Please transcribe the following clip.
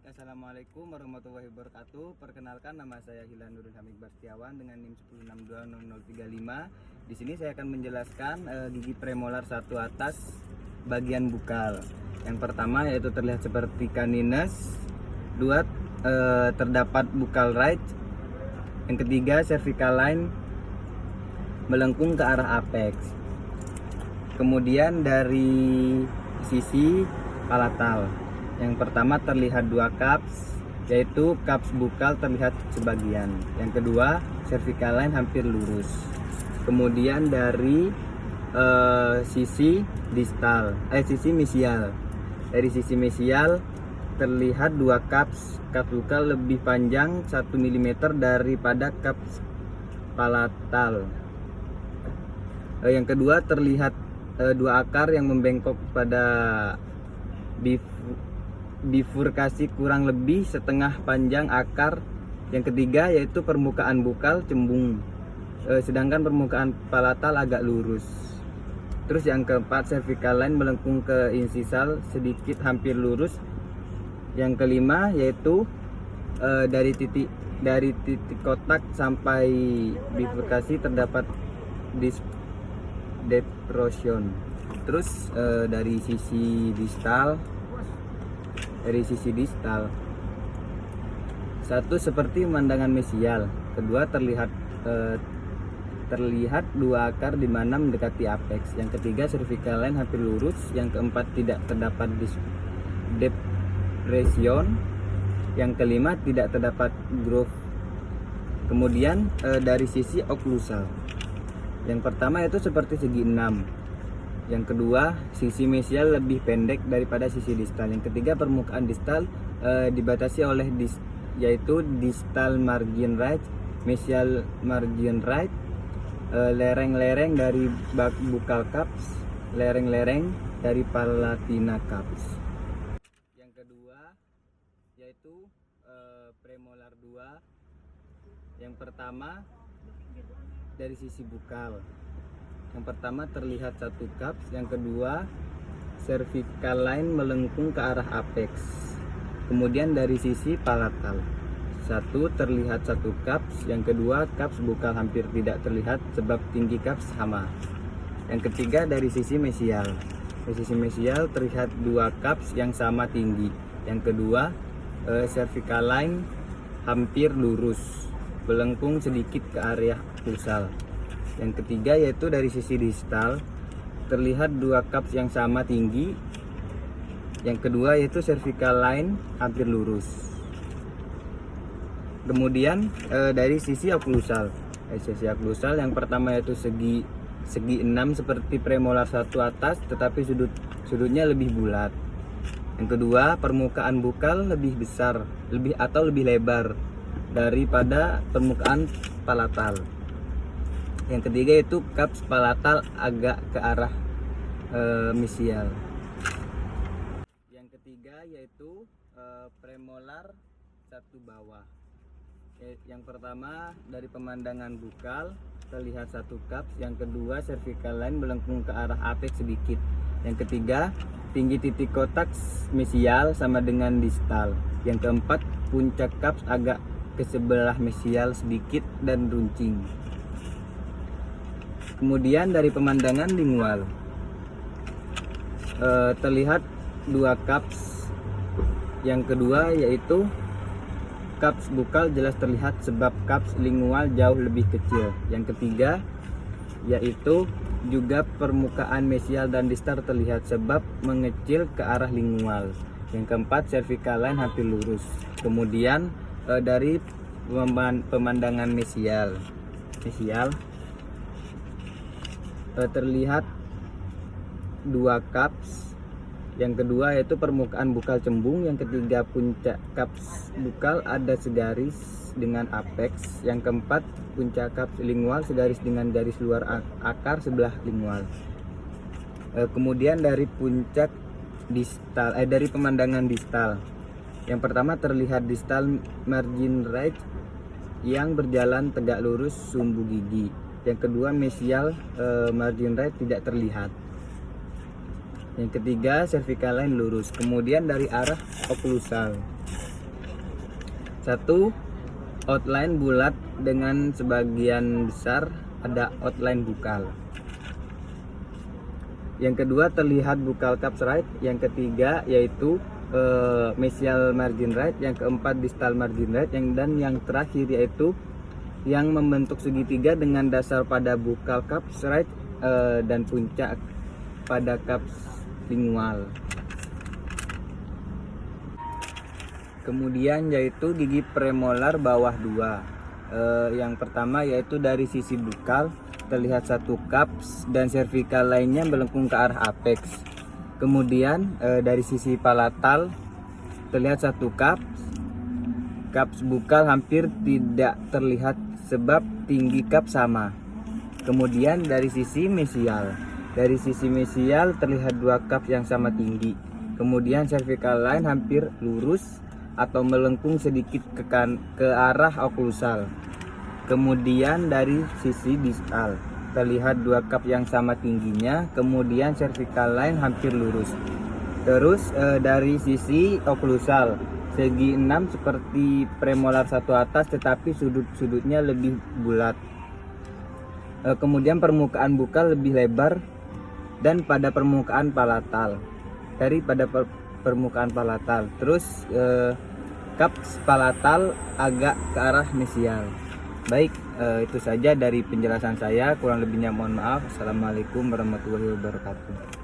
Baik, assalamualaikum warahmatullahi wabarakatuh. Perkenalkan, nama saya Hilal Nurul Hamid Bastiawan dengan NIM 106200035. Di sini saya akan menjelaskan gigi premolar satu atas bagian bukal. Yang pertama yaitu terlihat seperti canines. Dua, terdapat bukal right. Yang ketiga, cervical line melengkung ke arah apex. Kemudian dari sisi palatal, yang pertama terlihat dua cups, yaitu cups bukal terlihat sebagian. Yang kedua, cervical line hampir lurus. Kemudian dari sisi distal, sisi mesial. Dari sisi mesial terlihat dua cups bukal lebih panjang 1 mm daripada cups palatal. Yang kedua, terlihat dua akar yang membengkok pada bifurkasi kurang lebih setengah panjang akar. Yang ketiga yaitu permukaan bukal cembung, sedangkan permukaan palatal agak lurus. Terus yang keempat, cervical line melengkung ke insisal sedikit hampir lurus. Yang kelima yaitu dari titik kotak sampai bifurkasi terdapat depression. Terus dari sisi distal, satu seperti pemandangan mesial, kedua terlihat dua akar di mana mendekati apex. Yang ketiga, cervical line hampir lurus. Yang keempat, tidak terdapat depression. Yang kelima, tidak terdapat groove. Kemudian dari sisi oklusal, yang pertama itu seperti segi 6. Yang kedua, sisi mesial lebih pendek daripada sisi distal. Yang ketiga, permukaan distal dibatasi oleh yaitu distal margin right, mesial margin right, lereng-lereng dari buccal cups, lereng-lereng dari palatina cups. Yang kedua yaitu premolar 2. Yang pertama dari sisi bukal. Yang pertama terlihat satu cups, yang kedua cervical line melengkung ke arah apex. Kemudian dari sisi palatal, satu terlihat satu cups, yang kedua cups bukal hampir tidak terlihat sebab tinggi cups sama. Yang ketiga dari sisi mesial. Dari sisi mesial terlihat dua cups yang sama tinggi. Yang kedua cervical line hampir lurus, melengkung sedikit ke area occlusal. Yang ketiga yaitu dari sisi distal terlihat dua cups yang sama tinggi. Yang kedua yaitu cervical line hampir lurus. Kemudian dari sisi occlusal, yang pertama yaitu segi 6 seperti premolar satu atas, tetapi sudutnya lebih bulat. Yang kedua, permukaan bukal lebih besar, lebih lebar daripada permukaan palatal. Yang ketiga itu cups palatal agak ke arah mesial. Yang ketiga yaitu premolar satu bawah. Yang pertama dari pemandangan bukal terlihat satu cups. Yang kedua, cervical line melengkung ke arah apex sedikit. Yang ketiga, tinggi titik kotak mesial sama dengan distal. Yang keempat, puncak cups agak ke sebelah mesial sedikit dan runcing. Kemudian dari pemandangan lingual terlihat dua cups. Yang kedua yaitu cups bukal jelas terlihat sebab cups lingual jauh lebih kecil. Yang ketiga yaitu juga permukaan mesial dan distal terlihat sebab mengecil ke arah lingual. Yang keempat, cervical line hampir lurus. Kemudian dari pemandangan mesial terlihat dua cups. Yang kedua yaitu permukaan bukal cembung. Yang ketiga, puncak cups bukal ada segaris dengan apex. Yang keempat, puncak cups lingual segaris dengan garis luar akar sebelah lingual. Kemudian dari puncak distal, dari pemandangan distal, yang pertama terlihat distal margin right yang berjalan tegak lurus sumbu gigi. Yang kedua, mesial margin right tidak terlihat. Yang ketiga, cervical line lurus. Kemudian dari arah occlusal, Satu, outline bulat dengan sebagian besar ada outline bukal. Yang kedua, terlihat bukal caps right. Yang ketiga yaitu mesial margin right. Yang keempat, distal margin right. Dan yang terakhir yaitu yang membentuk segitiga dengan dasar pada bukal caps right dan puncak pada caps lingual. Kemudian yaitu gigi premolar bawah 2. Yang pertama yaitu dari sisi bukal terlihat satu caps dan cervical lainnya melengkung ke arah apex. Kemudian dari sisi palatal terlihat satu caps bukal hampir tidak terlihat sebab tinggi caps sama. Kemudian dari sisi mesial terlihat dua caps yang sama tinggi. Kemudian cervical line hampir lurus atau melengkung sedikit ke arah oklusal. Kemudian dari sisi distal terlihat dua cup yang sama tingginya, kemudian cervical line hampir lurus. Terus dari sisi oklusal segi 6 seperti premolar satu atas tetapi sudut-sudutnya lebih bulat. Kemudian permukaan bukal lebih lebar dan pada permukaan palatal daripada permukaan palatal. Terus caps palatal agak ke arah mesial. Baik, itu saja dari penjelasan saya. Kurang lebihnya mohon maaf. Assalamualaikum warahmatullahi wabarakatuh.